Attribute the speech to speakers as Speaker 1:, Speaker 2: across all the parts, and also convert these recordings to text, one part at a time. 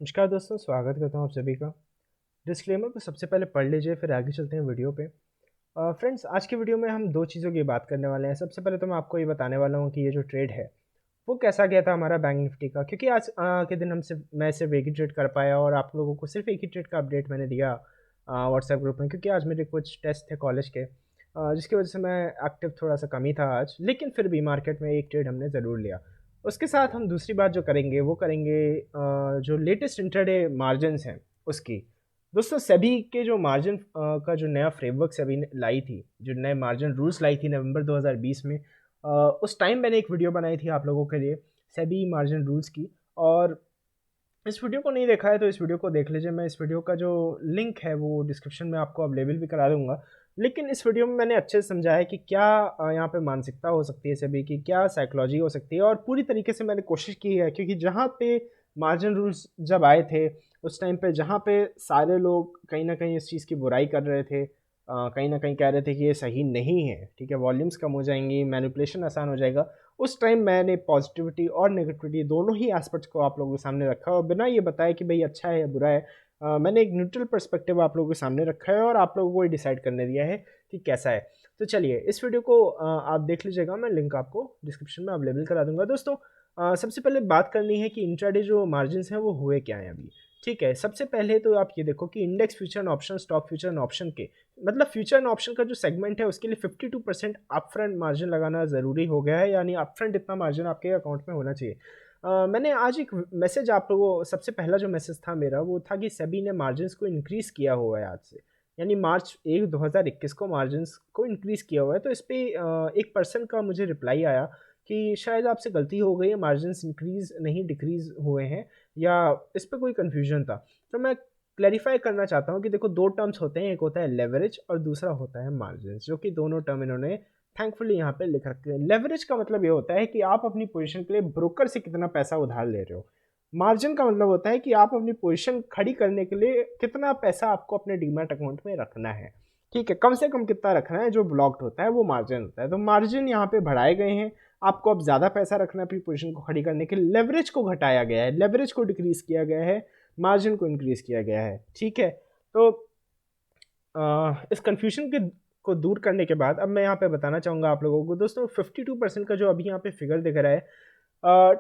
Speaker 1: नमस्कार दोस्तों, स्वागत करता हूँ आप सभी का। डिस्क्लेमर को सबसे पहले पढ़ लीजिए, फिर आगे चलते हैं वीडियो पे। फ्रेंड्स, आज की वीडियो में हम दो चीज़ों की बात करने वाले हैं। सबसे पहले तो मैं आपको ये बताने वाला हूँ कि ये जो ट्रेड है वो कैसा गया था हमारा बैंक निफ्टी का, क्योंकि आज के दिन मैं सिर्फ एक ही ट्रेड कर पाया और आप लोगों को सिर्फ एक ही ट्रेड का अपडेट मैंने दिया व्हाट्सएप ग्रुप में, क्योंकि आज मेरे कुछ टेस्ट थे कॉलेज के, जिसकी वजह से मैं एक्टिव थोड़ा सा कम ही था आज। लेकिन फिर भी मार्केट में एक ट्रेड हमने ज़रूर लिया। उसके साथ हम दूसरी बात जो करेंगे वो करेंगे जो लेटेस्ट इंट्राडे मार्जिन्स हैं उसकी। दोस्तों, सेबी के जो मार्जिन का जो नया फ्रेमवर्क सेबी ने लाई थी, जो नए मार्जिन रूल्स लाई थी नवंबर 2020 में, उस टाइम मैंने एक वीडियो बनाई थी आप लोगों के लिए सेबी मार्जिन रूल्स की। और इस वीडियो को नहीं देखा है तो इस वीडियो को देख लीजिए। मैं इस वीडियो का जो लिंक है वो डिस्क्रिप्शन में आपको अवेलेबल भी करा दूंगा। लेकिन इस वीडियो में मैंने अच्छे से समझाया है कि क्या यहाँ पे मानसिकता हो सकती है सभी की, क्या साइकोलॉजी हो सकती है, और पूरी तरीके से मैंने कोशिश की है, क्योंकि जहाँ पे मार्जिन रूल्स जब आए थे उस टाइम पे जहाँ पे सारे लोग कहीं ना कहीं इस चीज़ की बुराई कर रहे थे, कहीं ना कहीं कह रहे थे कि ये सही नहीं है, ठीक है, वॉल्यूम्स कम हो जाएंगी, मैनिपुलेशन आसान हो जाएगा, उस टाइम मैंने पॉजिटिविटी और नेगेटिविटी दोनों ही एस्पेक्ट्स को आप लोगों के सामने रखा और बिना ये बताया कि भाई अच्छा है या बुरा है, मैंने एक न्यूट्रल पर्सपेक्टिव आप लोगों के सामने रखा है और आप लोगों को ये डिसाइड करने दिया है कि कैसा है। तो चलिए इस वीडियो को आप देख लीजिएगा, मैं लिंक आपको डिस्क्रिप्शन में अवेलेबल करा दूंगा। दोस्तों, सबसे पहले बात करनी है कि इंट्राडे जो मार्जिन हैं वो हुए क्या हैं अभी। ठीक है, सबसे पहले तो आप ये देखो कि index future and option, stock future and option के, मतलब फ्यूचर एंड ऑप्शन का जो सेगमेंट है उसके लिए 52% अपफ्रंट मार्जिन लगाना ज़रूरी हो गया है, यानी अपफ्रंट इतना मार्जिन आपके अकाउंट में होना चाहिए। मैंने आज एक मैसेज आप लोगों, सबसे पहला जो मैसेज था मेरा वो था कि सेबी ने मार्जिन्स को इंक्रीज़ किया हुआ है आज से, यानी मार्च 2021 को मार्जिन्स को इंक्रीज़ किया हुआ है। तो इस पे एक पर्सन का मुझे रिप्लाई आया कि शायद आपसे गलती हो गई है, मार्जिन्स इंक्रीज़ नहीं डिक्रीज़ हुए हैं, या इस पे कोई कन्फ्यूजन था। तो मैं क्लैरिफाई करना चाहता हूँ कि देखो, दो टर्म्स होते हैं, एक होता है लेवरेज और दूसरा होता है मार्जिन, जो कि दोनों टर्म इन्होंने थैंकफुली यहाँ पे लिख रखे हैं। लेवरेज का मतलब ये होता है कि आप अपनी पोजीशन के लिए ब्रोकर से कितना पैसा उधार ले रहे हो। मार्जिन का मतलब होता है कि आप अपनी पोजीशन खड़ी करने के लिए कितना पैसा आपको अपने डीमैट अकाउंट में रखना है। ठीक है, कम से कम कितना रखना है, जो ब्लॉक्ड होता है वो मार्जिन होता है। तो मार्जिन यहाँ पे बढ़ाए गए हैं, आपको अब ज़्यादा पैसा रखना है अपनी पोजीशन को खड़ी करने के लिए। लेवरेज को घटाया गया है, लेवरेज को डिक्रीज किया गया है, मार्जिन को इंक्रीज किया गया है। ठीक है, तो इस कन्फ्यूजन के को दूर करने के बाद अब मैं यहाँ पे बताना चाहूँगा आप लोगों को। दोस्तों, 52% का जो अभी यहाँ पे फिगर दिख रहा है,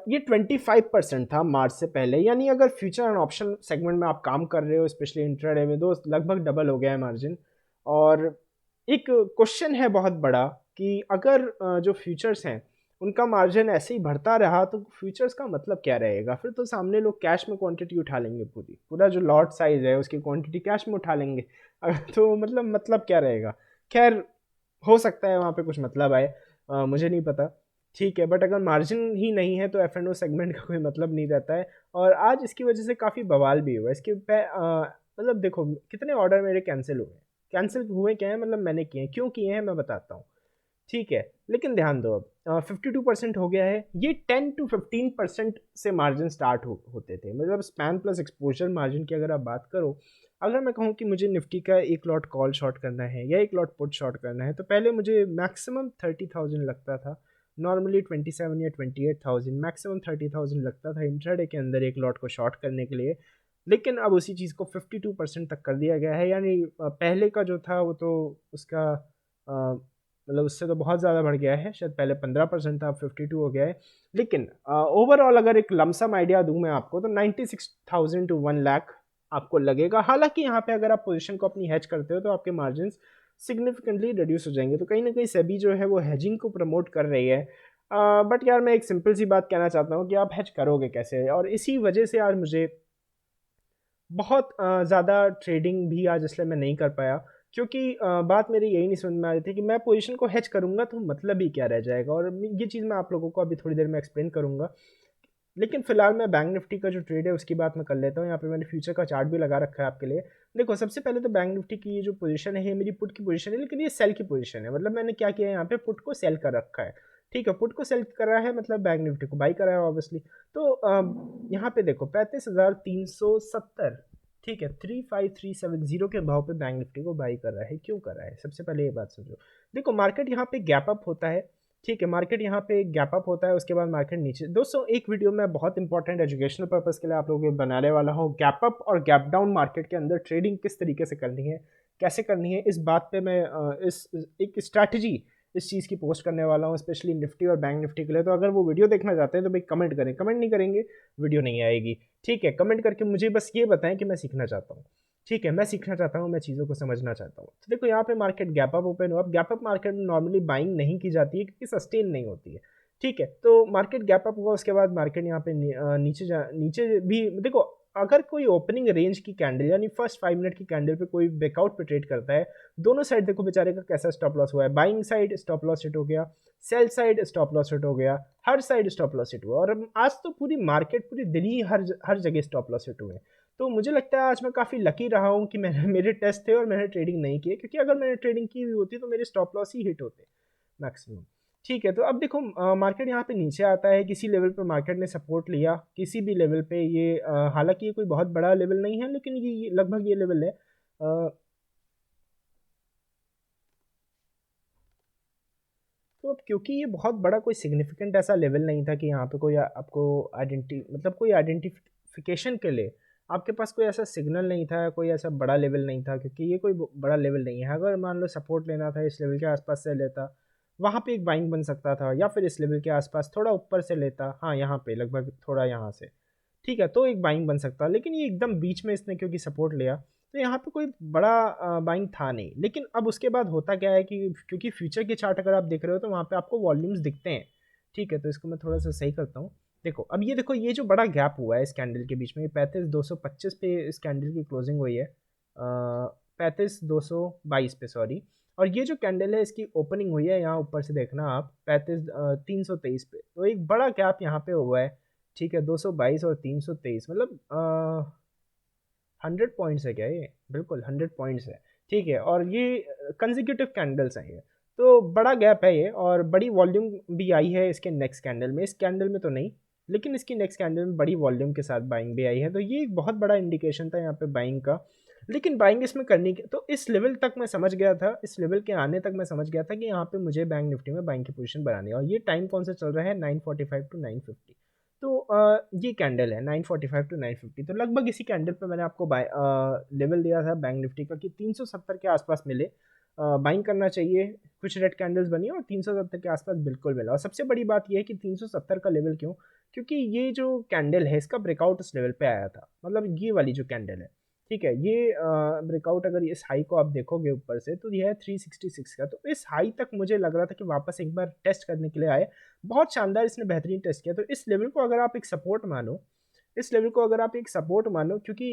Speaker 1: ये 25% था मार्च से पहले, यानी अगर फ्यूचर एंड ऑप्शन सेगमेंट में आप काम कर रहे हो, स्पेशली इंट्राडे में, दोस्त लगभग डबल हो गया है मार्जिन। और एक क्वेश्चन है बहुत बड़ा कि अगर जो फ्यूचर्स हैं उनका मार्जिन ऐसे ही बढ़ता रहा तो फ्यूचर्स का मतलब क्या रहेगा। फिर तो सामने लोग कैश में क्वांटिटी उठा लेंगे, पूरा जो लॉट साइज है उसकी क्वांटिटी कैश में उठा लेंगे। तो मतलब क्या रहेगा। खैर, हो सकता है वहाँ पे कुछ मतलब आए, मुझे नहीं पता। ठीक है, बट अगर मार्जिन ही नहीं है तो एफ एंड ओ सेगमेंट का कोई मतलब नहीं रहता है। और आज इसकी वजह से काफ़ी बवाल भी हुआ इसके पे। मतलब देखो कितने ऑर्डर मेरे कैंसिल हुए, कैंसिल हुए क्या है, मतलब मैंने किए हैं, क्यों किए हैं मैं बताता हूँ। ठीक है, लेकिन ध्यान दो, अब 52% हो गया है, ये 10 to 15% से मार्जिन स्टार्ट होते थे, मतलब स्पैन प्लस एक्सपोजर मार्जिन की अगर आप बात करो। अगर मैं कहूँ कि मुझे निफ्टी का एक लॉट कॉल शॉर्ट करना है या एक लॉट पुट शॉर्ट करना है, तो पहले मुझे मैक्सिमम 30,000 लगता था। नॉर्मली 27 या 28,000, मैक्सिमम 30,000 लगता था इंट्राडे के अंदर एक लॉट को शॉर्ट करने के लिए। लेकिन अब उसी चीज़ को 52% तक कर दिया गया है, यानी पहले का जो था वो तो उसका मतलब उससे तो बहुत ज़्यादा बढ़ गया है, शायद पहले 15% था, अब 52 हो गया है। लेकिन ओवरऑल अगर एक लमसम आइडिया दूं मैं आपको, तो 96,000 to 1 लाख आपको लगेगा। हालांकि यहाँ पे अगर आप पोजीशन को अपनी हैज करते हो तो आपके मार्जिन सिग्निफिकेंटली रिड्यूस हो जाएंगे। तो कहीं ना कहीं सेबी जो है वो हेजिंग को प्रमोट कर रही है। बट यार, मैं एक सिंपल सी बात कहना चाहता हूँ कि आप हेज करोगे कैसे, और इसी वजह से आज मुझे बहुत ज़्यादा ट्रेडिंग भी आज इसलिए मैं नहीं कर पाया, क्योंकि बात मेरी यही नहीं समझ में आ रही थी कि मैं पोजीशन को हेज करूँगा तो मतलब ही क्या रह जाएगा। और ये चीज़ मैं आप लोगों को अभी थोड़ी देर में एक्सप्लेन करूँगा। लेकिन फिलहाल मैं बैंक निफ्टी का जो ट्रेड है उसकी बात मैं कर लेता हूँ। यहाँ पे मैंने फ्यूचर का चार्ट भी लगा रखा है आपके लिए। देखो, सबसे पहले तो बैंक निफ्टी की ये जो पोजीशन है ये मेरी पुट की पोजीशन है, लेकिन ये सेल की पोजीशन है। मतलब मैंने क्या किया है, यहाँ पे पुट को सेल कर रखा है। ठीक है, पुट को सेल करा है, मतलब बैंक निफ्टी को बाई करा है ऑब्वियसली। तो यहाँ पे देखो 35,370, ठीक है, 35,370 के भाव पे बैंक निफ्टी को बाई कर रहा है। क्यों कर रहा है, सबसे पहले ये बात समझो। देखो, मार्केट यहाँ पे गैप अप होता है, ठीक है, मार्केट यहाँ पे गैप अप होता है, उसके बाद मार्केट नीचे। दोस्तों एक वीडियो मैं बहुत इंपॉर्टेंट एजुकेशनल पर्पस के लिए आप लोगों को बनाने वाला हूँ, गैप अप और गैप डाउन मार्केट के अंदर ट्रेडिंग किस तरीके से करनी है, कैसे करनी है, इस बात पे मैं एक स्ट्रैटेजी इस चीज़ की पोस्ट करने वाला हूँ, स्पेशली निफ्टी और बैंक निफ्टी के लिए। तो अगर वो वीडियो देखना चाहते हैं तो भाई कमेंट करें, कमेंट नहीं करेंगे वीडियो नहीं आएगी। ठीक है, कमेंट करके मुझे बस ये बताएं कि मैं सीखना चाहता हूँ। ठीक है, मैं सीखना चाहता हूँ, मैं चीज़ों को समझना चाहता हूँ। तो देखो यहाँ पे मार्केट गैप अप ओपन हुआ। अब गैप अप मार्केट में नॉर्मली बाइंग नहीं की जाती है क्योंकि सस्टेन नहीं होती है। ठीक है, तो मार्केट गैप अप हुआ, उसके बाद मार्केट यहाँ पे नीचे भी देखो, अगर कोई ओपनिंग रेंज की कैंडल यानी फर्स्ट 5 मिनट की कैंडल पे कोई ब्रेकआउट पे ट्रेड करता है, दोनों साइड देखो बेचारे का कैसा स्टॉप लॉस हुआ है। Buying side stop loss hit हो गया, sell side stop loss hit हो गया, हर साइड स्टॉप लॉस हिट हुआ। और आज तो पूरी मार्केट, पूरी दिल्ली हर जगह स्टॉप लॉस हिट हुए। तो मुझे लगता है आज मैं काफ़ी लकी रहा हूँ कि मैंने मेरे टेस्ट थे और मैंने ट्रेडिंग नहीं की, क्योंकि अगर मैंने ट्रेडिंग की हुई होती तो मेरे स्टॉप लॉस ही हिट होते मैक्सिमम। ठीक है, तो अब देखो मार्केट यहाँ पे नीचे आता है, किसी लेवल पे मार्केट ने सपोर्ट लिया, किसी भी लेवल पे ये हालांकि ये कोई बहुत बड़ा लेवल नहीं है, लेकिन ये लगभग ये लेवल है। तो अब क्योंकि ये बहुत बड़ा कोई सिग्निफिकेंट ऐसा लेवल नहीं था कि यहाँ पे कोई आपको मतलब कोई आइडेंटिफिकेशन के लिए आपके पास कोई ऐसा सिग्नल नहीं था, कोई ऐसा बड़ा लेवल नहीं था, क्योंकि ये कोई बड़ा लेवल नहीं है। अगर मान लो सपोर्ट लेना था इस लेवल के आसपास से लेता, वहाँ पे एक बाइंग बन सकता था, या फिर इस लेवल के आसपास थोड़ा ऊपर से लेता, हाँ यहाँ पे लगभग थोड़ा यहाँ से, ठीक है, तो एक बाइंग बन सकता। लेकिन ये एकदम बीच में इसने क्योंकि सपोर्ट लिया, तो यहाँ पे कोई बड़ा बाइंग था नहीं। लेकिन अब उसके बाद होता क्या है कि क्योंकि फ्यूचर के चार्ट अगर आप देख रहे हो तो वहाँ पे आपको वॉल्यूम्स दिखते हैं। ठीक है, तो इसको मैं थोड़ा सा सही करता हूँ। देखो अब ये देखो, ये जो बड़ा गैप हुआ है इस कैंडल के बीच में, 35,225 पे इस कैंडल की क्लोजिंग हुई है, 35,222 पे सॉरी। और ये जो कैंडल है इसकी ओपनिंग हुई है यहाँ ऊपर से देखना आप 323 पे, तो एक बड़ा गैप यहाँ पे हुआ है। ठीक है, 222 और 323 मतलब 100 पॉइंट्स है क्या ये? बिल्कुल 100 पॉइंट्स है। ठीक है, और ये कंजिक्यूटिव कैंडल्स हैं ये, तो बड़ा गैप है ये, और बड़ी वॉल्यूम भी आई है इसके नेक्स्ट कैंडल में। इस कैंडल में तो नहीं, लेकिन इसकी नेक्स्ट कैंडल में बड़ी वॉल्यूम के साथ बाइंग भी आई है, तो ये एक बहुत बड़ा इंडिकेशन था यहाँ पे बाइंग का। लेकिन बाइंग इसमें करनी की, तो इस लेवल तक मैं समझ गया था, इस लेवल के आने तक मैं समझ गया था कि यहाँ पे मुझे बैंक निफ्टी में बाइंग की पोजीशन बनानी है। और ये टाइम कौन सा चल रहा है? 945 टू 950। तो ये कैंडल है 945 टू 950, तो लगभग इसी कैंडल पे मैंने आपको लेवल दिया था बैंक निफ्टी का कि 370 के आसपास मिले बाइंग करना चाहिए। कुछ रेड कैंडल्स बनी और 370 के आसपास बिल्कुल मिला। और सबसे बड़ी बात यह है कि 370 का लेवल क्यों? क्योंकि ये जो कैंडल है इसका ब्रेकआउट इस लेवल पे आया था, मतलब ये वाली जो कैंडल है, ठीक है, ये ब्रेकआउट अगर इस हाई को आप देखोगे ऊपर से तो ये है 366 का। तो इस हाई तक मुझे लग रहा था कि वापस एक बार टेस्ट करने के लिए आए। बहुत शानदार इसने बेहतरीन टेस्ट किया। तो इस लेवल को अगर आप एक सपोर्ट मानो, इस लेवल को अगर आप एक सपोर्ट मानो, क्योंकि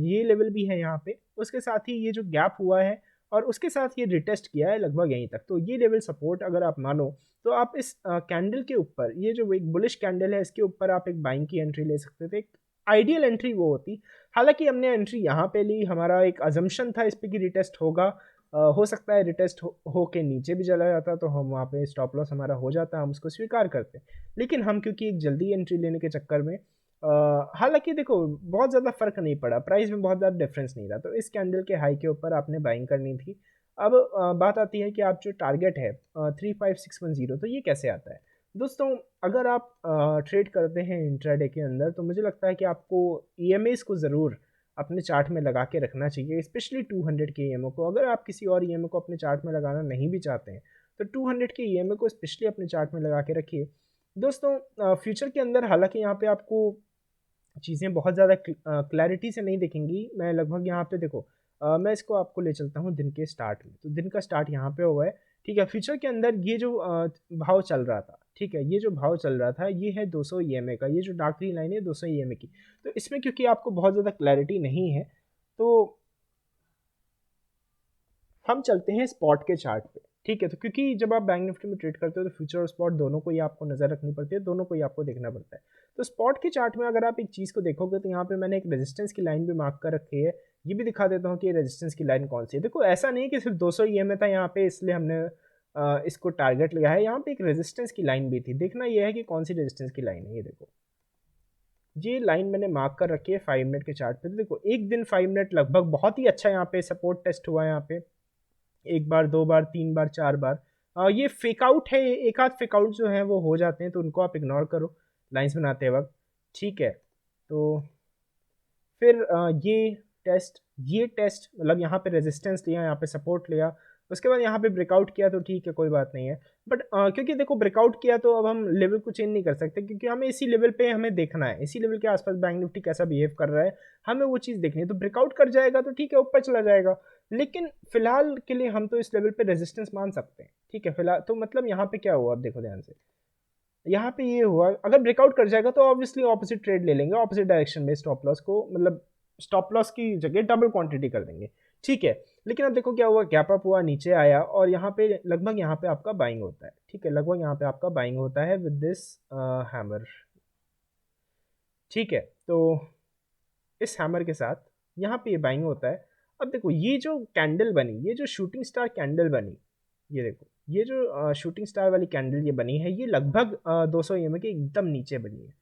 Speaker 1: ये लेवल भी है यहाँ पे, उसके साथ ही ये जो गैप हुआ है और उसके साथ ये रिटेस्ट किया है लगभग यहीं तक, तो ये लेवल सपोर्ट अगर आप मानो तो आप इस कैंडल के ऊपर, ये जो एक बुलिश कैंडल है इसके ऊपर आप एक बाइंग की एंट्री ले सकते थे। एक आइडियल एंट्री वो होती, हालांकि हमने एंट्री यहाँ पे ली, हमारा एक अजम्पशन था इस पे कि रिटेस्ट होगा। हो सकता है रिटेस्ट हो के नीचे भी चला जाता तो हम वहाँ पे स्टॉप लॉस हमारा हो जाता, हम उसको स्वीकार करते। लेकिन हम क्योंकि एक जल्दी एंट्री लेने के चक्कर में, हालांकि देखो बहुत ज़्यादा फर्क नहीं पड़ा, प्राइस में बहुत ज़्यादा डिफरेंस नहीं रहा, तो इस कैंडल के हाई के ऊपर आपने बाइंग करनी थी। अब बात आती है कि आप जो टारगेट है 35610, तो ये कैसे आता है दोस्तों? अगर आप ट्रेड करते हैं इंट्राडे के अंदर तो मुझे लगता है कि आपको ईएमएस को ज़रूर अपने चार्ट में लगा के रखना चाहिए, स्पेशली 200 के ईएमओ को। अगर आप किसी और ईएमओ को अपने चार्ट में लगाना नहीं भी चाहते हैं तो 200 के ईएमओ को स्पेशली अपने चार्ट में लगा के रखिए दोस्तों। फ्यूचर के अंदर हालांकि यहाँ पे आपको चीज़ें बहुत ज़्यादा क्लैरिटी से नहीं दिखेंगी। मैं लगभग यहाँ पे देखो, मैं इसको आपको ले चलता हूँ दिन के स्टार्ट में। तो दिन का स्टार्ट यहाँ पे हुआ है, ठीक है। फ्यूचर के अंदर ये जो भाव चल रहा था, ठीक है, ये जो भाव चल रहा था ये है 200 ईएमए का, ये जो डार्क ग्रीन लाइन है 200 ईएमए की। तो इसमें क्योंकि आपको बहुत ज़्यादा क्लैरिटी नहीं है तो हम चलते हैं स्पॉट के चार्ट पे, ठीक है। तो क्योंकि जब आप बैंक निफ्टी में ट्रेड करते हो तो फ्यूचर और स्पॉट दोनों को ही आपको नज़र रखनी पड़ती है, दोनों को ही आपको देखना पड़ता है। तो स्पॉट के चार्ट में अगर आप एक चीज़ को देखोगे तो यहाँ पे मैंने एक रेजिस्टेंस की लाइन भी मार्क कर रखी है। ये भी दिखा देता हूँ कि रेजिस्टेंस की लाइन कौन सी है। देखो ऐसा नहीं कि सिर्फ 200 ईएमए था यहाँ पे इसलिए हमने इसको टारगेट लिया है। यहाँ पे एक रेजिस्टेंस की लाइन भी थी, देखना यह है कि कौन सी रेजिस्टेंस की लाइन है। ये देखो, ये लाइन मैंने मार्क कर रखी है 5 मिनट के चार्ट पे। तो देखो एक दिन 5 मिनट लगभग बहुत ही अच्छा यहाँ पे सपोर्ट टेस्ट हुआ है। यहाँ पे एक बार, दो बार, तीन बार, चार बार, ये फेक आउट है, एक आध फेक आउट जो है वो हो जाते हैं, तो उनको आप इग्नोर करो लाइंस बनाते वक्त, ठीक है। तो फिर ये टेस्ट मतलब यहाँ पे रेजिस्टेंस लिया, यहाँ पे सपोर्ट लिया, उसके बाद यहाँ पे ब्रेकआउट किया तो ठीक है, कोई बात नहीं है। बट क्योंकि देखो ब्रेकआउट किया तो अब हम लेवल को चेंज नहीं कर सकते, क्योंकि हमें इसी लेवल पे हमें देखना है, इसी लेवल के आसपास बैंक निफ्टी कैसा बिहेव कर रहा है, हमें वो चीज़ देखनी है। तो ब्रेकआउट कर जाएगा तो ठीक है, ऊपर चला जाएगा, लेकिन फिलहाल के लिए हम तो इस लेवल पे रेजिस्टेंस मान सकते हैं, ठीक है। फिलहाल तो मतलब यहाँ पे क्या हुआ, अब देखो ध्यान से, यहाँ पे ये हुआ, अगर ब्रेकआउट कर जाएगा तो ऑब्वियसली ऑपोजिट ट्रेड ले लेंगे, ऑपोजिट डायरेक्शन में स्टॉप लॉस को, मतलब स्टॉप लॉस की जगह डबल क्वांटिटी कर देंगे, ठीक है। लेकिन अब देखो क्या हुआ, गैप अप हुआ, नीचे आया, और यहाँ पे लगभग यहाँ पे आपका बाइंग होता है, ठीक है, लगभग यहाँ पे आपका बाइंग होता है विद दिस हैमर, ठीक है। तो इस हैमर के साथ यहाँ पे ये बाइंग होता है। अब देखो ये जो कैंडल बनी, ये जो शूटिंग स्टार कैंडल बनी, ये देखो, ये जो शूटिंग स्टार वाली कैंडल ये बनी है, ये लगभग 200 EMA के एकदम नीचे बनी है।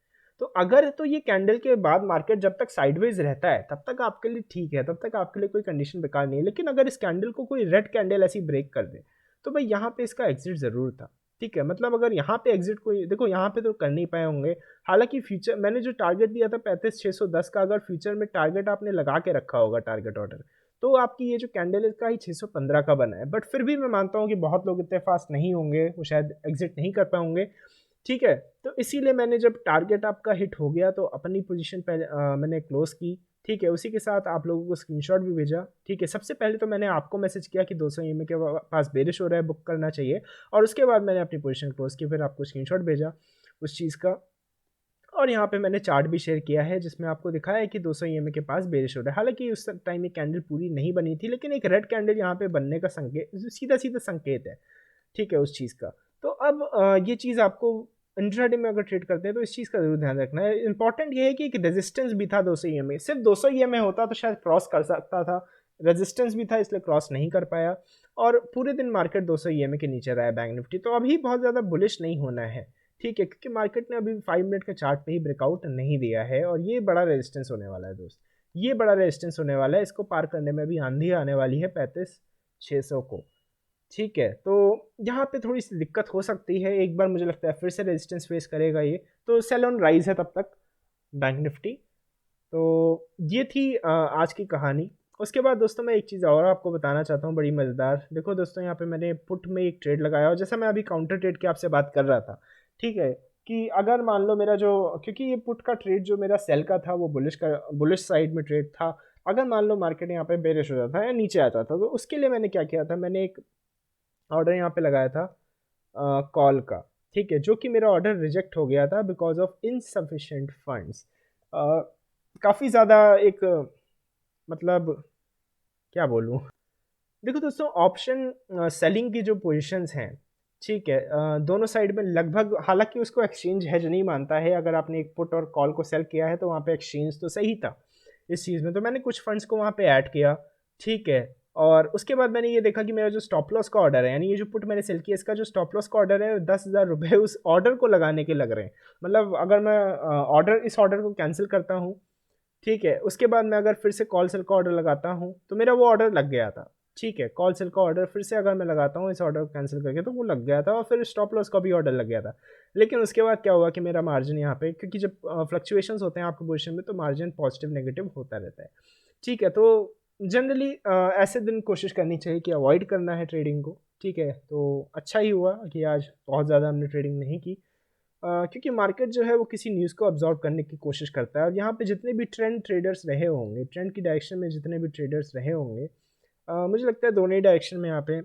Speaker 1: तो अगर तो ये कैंडल के बाद मार्केट जब तक साइडवेज रहता है तब तक आपके लिए ठीक है, तब तक आपके लिए कोई कंडीशन बेकार नहीं है। लेकिन अगर इस कैंडल को कोई रेड कैंडल ऐसी ब्रेक कर दे तो भाई यहाँ पे इसका एग्जिट ज़रूर था, ठीक है। मतलब अगर यहाँ पे एग्जिट कोई, देखो यहाँ पे तो कर नहीं पाए होंगे, हालांकि फ्यूचर मैंने जो टारगेट दिया था 35,610 का, अगर फ्यूचर में टारगेट आपने लगा के रखा होगा टारगेट ऑर्डर, तो आपकी ये जो कैंडल इसका ही 615 का बना है। बट फिर भी मैं मानता हूँ कि बहुत लोग इतने फास्ट नहीं होंगे, वो शायद एग्जिट नहीं कर पाएंगे, ठीक है। तो इसीलिए मैंने जब टारगेट आपका हिट हो गया तो अपनी पोजीशन पहले मैंने क्लोज की, ठीक है। उसी के साथ आप लोगों को स्क्रीनशॉट भी भेजा, ठीक है। सबसे पहले तो मैंने आपको मैसेज किया कि 200 EMA के पास बेरिश हो रहा है, बुक करना चाहिए, और उसके बाद मैंने अपनी पोजीशन क्लोज की, फिर आपको स्क्रीनशॉट भेजा उस चीज़ का। और यहाँ पे मैंने चार्ट भी शेयर किया है जिसमें आपको दिखाया है कि 200 EMA के पास बेरिश हो रहा है। हालांकि उस टाइम ये कैंडल पूरी नहीं बनी थी, लेकिन एक रेड कैंडल यहाँ पे बनने का संकेत, सीधा सीधा संकेत है, ठीक है, उस चीज़ का। तो अब ये चीज़ आपको इंट्राडे में अगर ट्रेड करते हैं तो इस चीज़ का जरूर ध्यान रखना है। इंपॉर्टेंट ये है कि एक रेजिस्टेंस भी था 200 EMA, सिर्फ 200 EMA होता तो शायद क्रॉस कर सकता था, रेजिस्टेंस भी था इसलिए क्रॉस नहीं कर पाया, और पूरे दिन मार्केट 200 EMA के नीचे रहा है बैंक निफ्टी। तो अभी बहुत ज़्यादा बुलिश नहीं होना है, ठीक है, क्योंकि मार्केट ने अभी 5 मिनट के चार्ट पे ही ब्रेकआउट नहीं दिया है, और ये बड़ा रेजिस्टेंस होने वाला है दोस्त, ये बड़ा रेजिस्टेंस होने वाला है। इसको पार करने में भी आंधी आने वाली है 35,600 को, ठीक है। तो यहाँ पे थोड़ी सी दिक्कत हो सकती है, एक बार मुझे लगता है फिर से रेजिस्टेंस फेस करेगा ये, तो सेल ऑन राइज है तब तक बैंक निफ्टी। तो ये थी आज की कहानी। उसके बाद दोस्तों मैं एक चीज़ और आपको बताना चाहता हूँ, बड़ी मज़ेदार। देखो दोस्तों, यहाँ पे मैंने पुट में एक ट्रेड लगाया, और जैसा मैं अभी काउंटर ट्रेड की आपसे बात कर रहा था, ठीक है, कि अगर मान लो मेरा जो, क्योंकि ये पुट का ट्रेड जो मेरा सेल का था वो बुलिश साइड में ट्रेड था, अगर मान लो मार्केट यहाँ पे बेरिश हो जाता है या नीचे आ जाता तो उसके लिए मैंने क्या किया था, मैंने एक ऑर्डर यहाँ पे लगाया था कॉल का, ठीक है, जो कि मेरा ऑर्डर रिजेक्ट हो गया था बिकॉज ऑफ इनसफिशेंट फंड्स। काफ़ी ज़्यादा एक मतलब क्या बोलूँ, देखो दोस्तों, ऑप्शन सेलिंग की जो पोजीशंस हैं, ठीक है, दोनों साइड में लगभग, हालांकि उसको एक्सचेंज हेज नहीं मानता है, अगर आपने एक पुट और कॉल को सेल किया है तो वहाँ पे एक्सचेंज तो सही था इस चीज़ में, तो मैंने कुछ फंड्स को वहाँ पे ऐड किया, ठीक है। और उसके बाद मैंने ये देखा कि मेरा जो स्टॉप लॉस का ऑर्डर है, यानी ये जो पुट मैंने सेल किया, इसका जो स्टॉप लॉस का ऑर्डर है 10,000 रुपये उस ऑर्डर को लगाने के लग रहे हैं। मतलब अगर मैं इस ऑर्डर को कैंसिल करता हूँ, ठीक है, उसके बाद मैं अगर फिर से कॉल सेल का ऑर्डर लगाता हूँ तो मेरा वो ऑर्डर लग गया था, ठीक है। कॉल सेल का ऑर्डर फिर से अगर मैं लगाता हूँ इस ऑर्डर को कैंसिल करके तो वो लग गया था, और फिर स्टॉप लॉस का भी ऑर्डर लग गया था। लेकिन उसके बाद क्या हुआ कि मेरा मार्जिन यहाँ पे, क्योंकि जब फ्लक्चुएशंस होते हैं आपके पोजीशन में तो मार्जिन पॉजिटिव नेगेटिव होता रहता है, ठीक है। तो जनरली ऐसे दिन कोशिश करनी चाहिए कि अवॉइड करना है ट्रेडिंग को, ठीक है। तो अच्छा ही हुआ कि आज बहुत ज़्यादा हमने ट्रेडिंग नहीं की, क्योंकि मार्केट जो है वो किसी न्यूज़ को अब्जॉर्व करने की कोशिश करता है, और यहाँ पे जितने भी ट्रेंड ट्रेडर्स रहे होंगे, ट्रेंड की डायरेक्शन में जितने भी ट्रेडर्स रहे होंगे, मुझे लगता है दोनों ही डायरेक्शन में यहाँ पे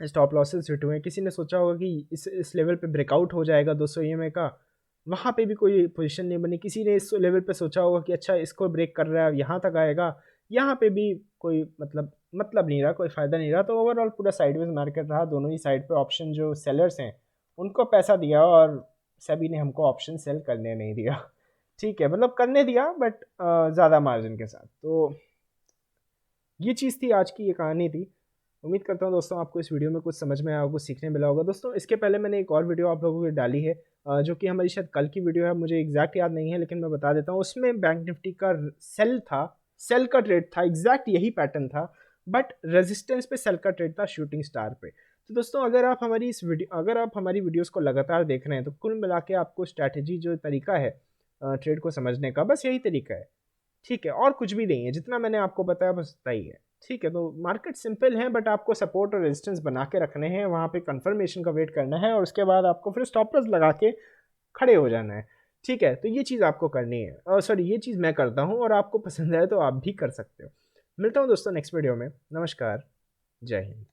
Speaker 1: स्टॉप लॉसेस हिट हुए हैं। किसी ने सोचा होगा कि इस लेवल पे ब्रेकआउट हो जाएगा 200 EMA का, वहाँ पे भी कोई पोजीशन नहीं बनी। किसी ने इस लेवल पे सोचा होगा कि अच्छा इसको ब्रेक कर रहा है, यहाँ तक आएगा, यहाँ पे भी कोई मतलब नहीं रहा, कोई फ़ायदा नहीं रहा। तो ओवरऑल पूरा साइडवेज मार्केट रहा, दोनों ही साइड पे ऑप्शन जो सेलर्स हैं उनको पैसा दिया, और सभी ने हमको ऑप्शन सेल करने नहीं दिया, ठीक है, मतलब करने दिया बट ज़्यादा मार्जिन के साथ। तो ये चीज़ थी, आज की ये कहानी थी। उम्मीद करता हूँ दोस्तों आपको इस वीडियो में कुछ समझ में आया होगा, कुछ सीखने मिला होगा। दोस्तों इसके पहले मैंने एक और वीडियो आप लोगों को डाली है, जो कि हमारी शायद कल की वीडियो है, मुझे एग्जैक्ट याद नहीं है, लेकिन मैं बता देता हूँ। उसमें बैंक निफ्टी का सेल था, सेल का ट्रेड था, एग्जैक्ट यही पैटर्न था, बट रेजिस्टेंस पे सेल का ट्रेड था शूटिंग स्टार पे। तो दोस्तों अगर आप हमारी वीडियोज़ को लगातार देख रहे हैं तो कुल मिला के आपको स्ट्रैटेजी जो तरीका है ट्रेड को समझने का, बस यही तरीका है। ठीक है, और कुछ भी नहीं है, जितना मैंने आपको बताया बस उतना ही है। ठीक है, तो मार्केट सिंपल है, बट आपको सपोर्ट और रेजिस्टेंस बना के रखने हैं, वहाँ पे कंफर्मेशन का वेट करना है और उसके बाद आपको फिर स्टॉप लॉस लगा के खड़े हो जाना है। ठीक है, तो ये चीज़ आपको करनी है, सॉरी ये चीज़ मैं करता हूँ और आपको पसंद है तो आप भी कर सकते हो। मिलता हूँ दोस्तों नेक्स्ट वीडियो में। नमस्कार, जय हिंद।